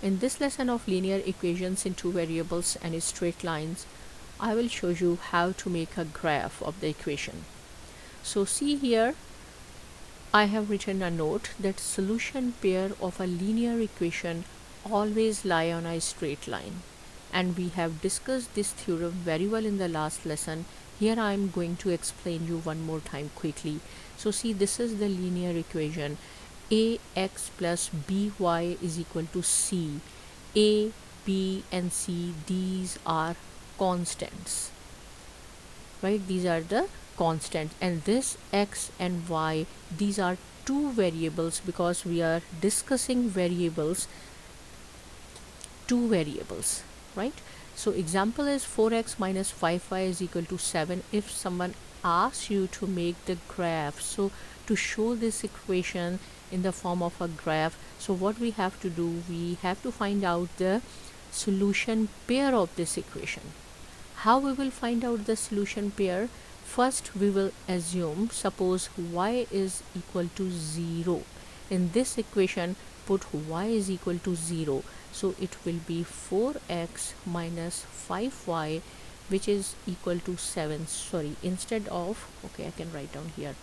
In this lesson of linear equations in two variables and straight lines, I will show you how to make a graph of the equation. So see here, I have written a note that solution pair of a linear equation always lie on a straight line. And we have discussed this theorem very well in the last lesson. Here I am going to explain you one more time quickly. So see, this is the linear equation. Ax plus by is equal to c. A, b and c, these are constants, right? These are the constants, and this x and y, these are two variables because we are discussing variables, two variables, right? So example is 4x minus 5y is equal to 7. If someone asks you to make the graph, so to show this equation in the form of a graph, so what we have to do, we have to find out the solution pair of this equation. How we will find out the solution pair? First we will assume, suppose y is equal to 0. In this equation put y is equal to 0, so it will be 4x minus 5y, which is equal to 7. Sorry, instead of, okay, I can write down here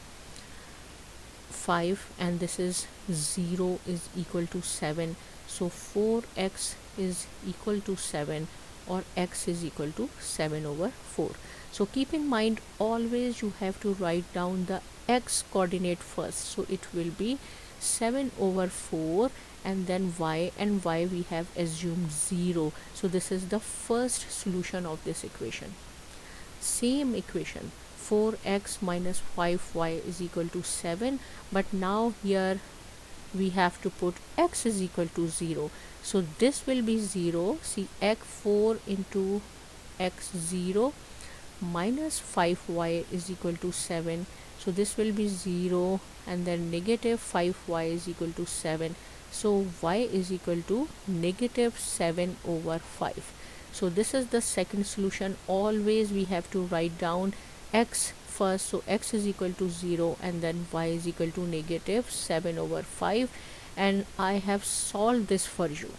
5 and this is 0 is equal to 7, so 4x is equal to 7, or x is equal to 7 over 4. So keep in mind, always you have to write down the x coordinate first, so it will be 7 over 4, and then y, and y we have assumed 0, so this is the first solution of this equation. Same equation, 4x minus 5y is equal to 7, but now here we have to put x is equal to 0, so this will be 0. See, x4 into x0 minus 5y is equal to 7, so this will be 0, and then negative 5y is equal to 7, so y is equal to negative 7 over 5. So this is the second solution. Always we have to write down x first, so x is equal to 0 and then y is equal to negative 7 over 5, and I have solved this for you,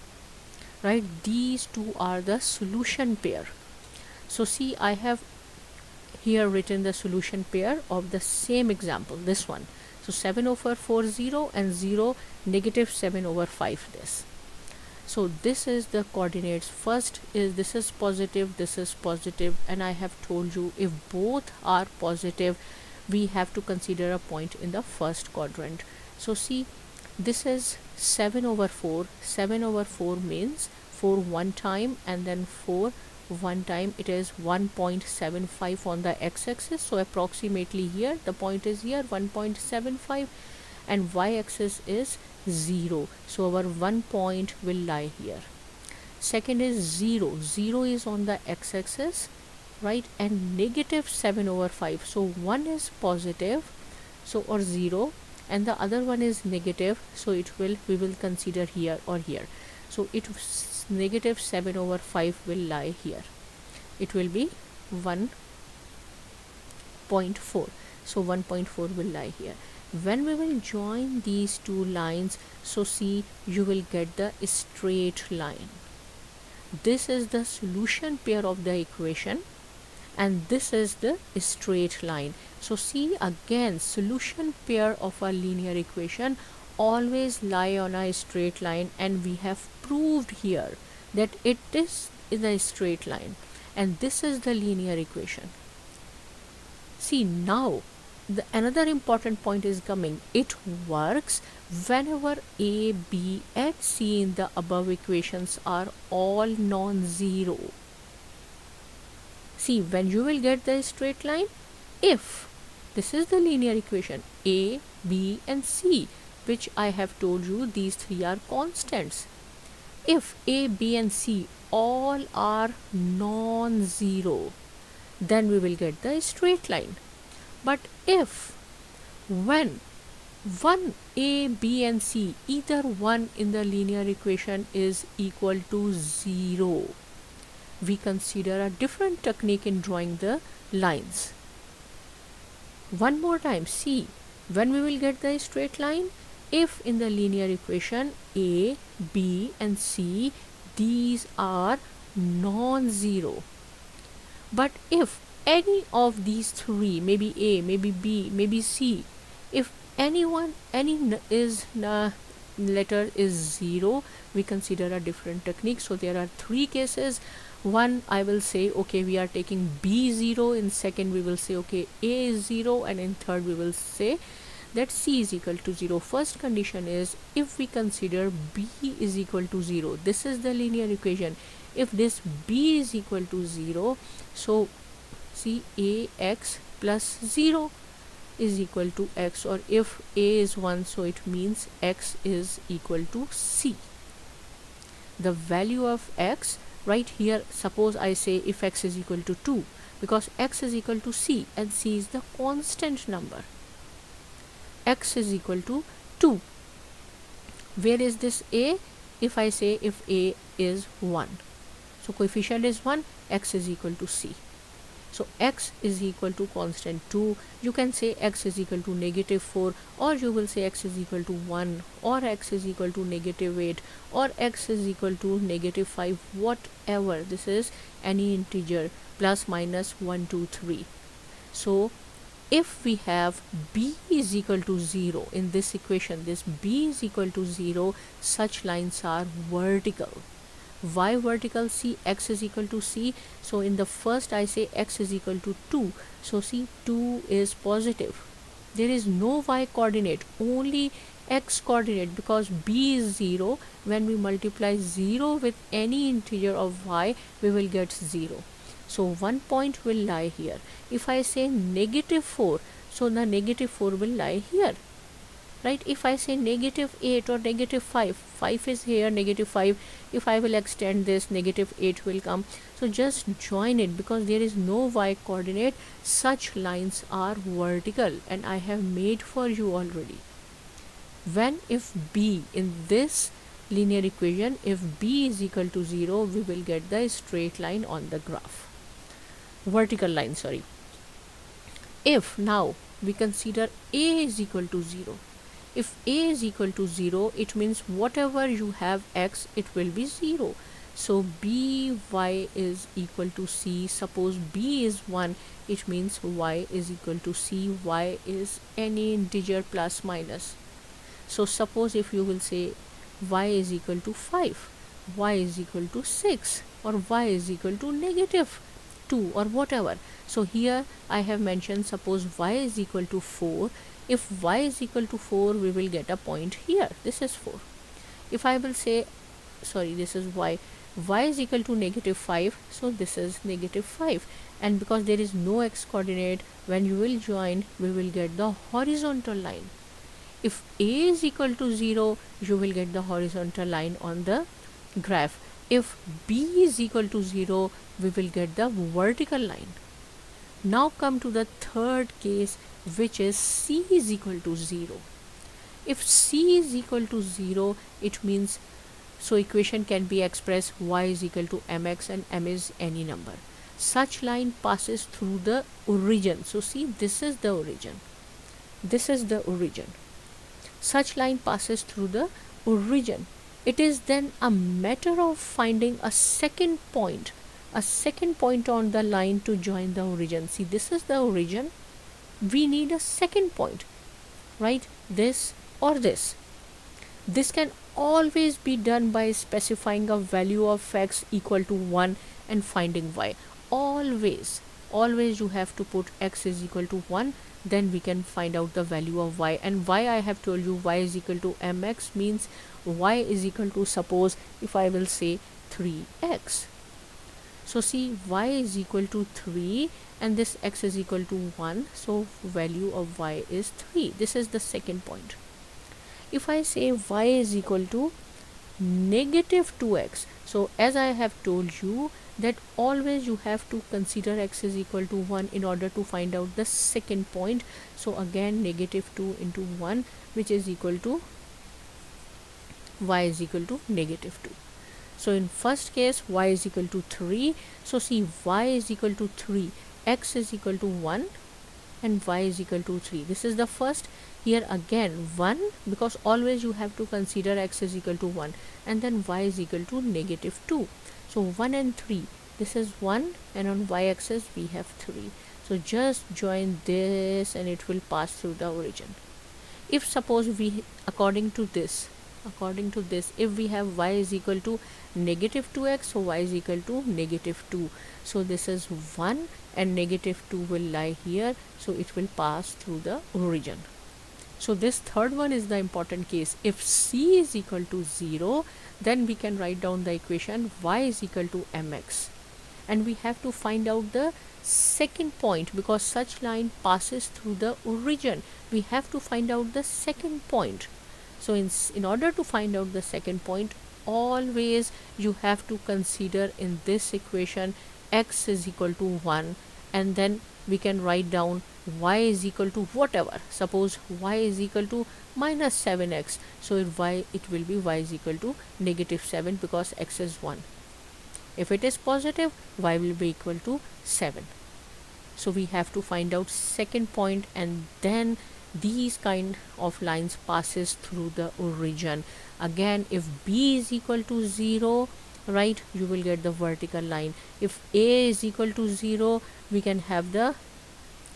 right? These two are the solution pair. So see, I have here written the solution pair of the same example, this one. So 7 over 4 0 and 0 negative 7 over 5 this. So this is the coordinates. First is this is positive, and I have told you if both are positive we have to consider a point in the first quadrant. So see, this is 7 over 4. 7 over 4 means 4 one time and then 4 one time, it is 1.75 on the x-axis, so approximately here the point is here 1.75, and y-axis is 0, so our 1 point will lie here. Second is 0 is on the x-axis, right, and negative 7 over 5, so one is positive, so or 0, and the other one is negative, so we will consider here or here, so it negative 7 over 5 will lie here, it will be 1.4, so 1.4 will lie here. When we will join these two lines, so see, you will get the straight line. This is the solution pair of the equation, and this is the straight line. So see, again, solution pair of a linear equation always lie on a straight line, and we have proved here that it is in a straight line, and this is the linear equation. See, now another important point is coming. It works whenever a, b and c in the above equations are all non-zero. See, when you will get the straight line, if this is the linear equation, a, b and c, which I have told you these three are constants. If a, b and c all are non-zero, then we will get the straight line. But if when one a, b and c, either one in the linear equation is equal to 0, we consider a different technique in drawing the lines. One more time, see, when we will get the straight line, if in the linear equation a, B and C, these are non-zero. But if any of these three, maybe A, maybe B, maybe C, if any letter is 0, we consider a different technique. So there are three cases. One, I will say, okay, we are taking B 0. In second, we will say, okay, A is 0. And in third, we will say that C is equal to 0. First condition is if we consider B is equal to 0. This is the linear equation. If this B is equal to 0, so see AX plus 0 is equal to X, or if A is 1, so it means X is equal to C. The value of X right here, suppose I say if X is equal to 2, because X is equal to C and C is the constant number. X is equal to 2. Where is this A? If I say if A is 1, so coefficient is 1, X is equal to C. So X is equal to constant 2. You can say X is equal to -4, or you will say X is equal to 1, or X is equal to -8, or X is equal to -5, whatever. This is any integer, plus minus 1, 2, 3. So if we have B is equal to 0 in this equation, this B is equal to 0, such lines are vertical. Why vertical? See, X is equal to C. So in the first I say X is equal to 2. So see, 2 is positive. There is no Y coordinate, only X coordinate, because B is 0. When we multiply 0 with any integer of Y, we will get 0. So 1 point will lie here. If I say -4, so the -4 will lie here. Right? If I say -8 or -5, 5 is here, -5, if I will extend this, -8 will come. So just join it, because there is no Y coordinate. Such lines are vertical, and I have made for you already. When if B in this linear equation, if B is equal to 0, we will get the straight line on the graph. Vertical line, sorry. If now we consider A is equal to 0, if A is equal to 0, it means whatever you have X, it will be 0. So BY is equal to C. Suppose B is 1, it means Y is equal to C. Y is any integer plus minus. So suppose if you will say Y is equal to 5, Y is equal to 6, or Y is equal to -2, or whatever. So here I have mentioned, suppose Y is equal to 4. If Y is equal to 4, we will get a point here. This is 4. If I will say, sorry, this is Y. Y is equal to -5, so this is -5. And because there is no X coordinate, when you will join, we will get the horizontal line. If A is equal to 0, you will get the horizontal line on the graph. If B is equal to 0, we will get the vertical line. Now come to the third case, which is C is equal to 0. If C is equal to 0, it means, so equation can be expressed Y is equal to mx, and m is any number. Such line passes through the origin. So see, this is the origin. This is the origin. Such line passes through the origin. It is then a matter of finding a second point on the line to join the origin. See, this is the origin. We need a second point, right? This or this. This can always be done by specifying a value of X equal to 1 and finding Y. Always you have to put X is equal to 1, then we can find out the value of Y. And Y, I have told you, Y is equal to mx means Y is equal to, suppose if I will say 3x. So see, Y is equal to 3 and this X is equal to 1, so value of Y is 3. This is the second point. If I say Y is equal to -2x, so as I have told you that always you have to consider X is equal to 1 in order to find out the second point. So again, -2 into 1, which is equal to Y is equal to -2. So in first case, Y is equal to 3. So see, Y is equal to 3, X is equal to 1, and y is equal to 3. This is the first. Here again 1, because always you have to consider x is equal to 1, and then y is equal to negative 2. So 1 and 3, this is 1, and on y-axis we have 3. So just join this and it will pass through the origin. If suppose we according to this, if we have y is equal to negative 2x, so y is equal to negative 2. So this is 1 and negative 2 will lie here, so it will pass through the origin. So this third one is the important case. If c is equal to 0, then we can write down the equation y is equal to mx, and we have to find out the second point, because such line passes through the origin. We have to find out the second point. So in order to find out the second point, always you have to consider in this equation x is equal to 1, and then we can write down y is equal to whatever. Suppose y is equal to minus 7x, so it will be y is equal to negative 7, because x is 1. If it is positive, y will be equal to 7. So we have to find out second point, and then these kind of lines passes through the origin. Again, if b is equal to 0, right, you will get the vertical line. If a is equal to 0, we can have the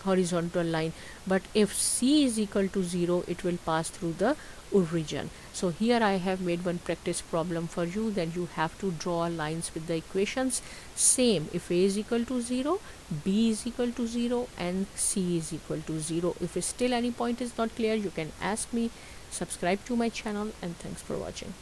horizontal line, but if c is equal to 0, it will pass through the origin. So here I have made one practice problem for you, then you have to draw lines with the equations same. If a is equal to 0, b is equal to 0, and c is equal to 0. If still any point is not clear, you can ask me. Subscribe to my channel, and thanks for watching.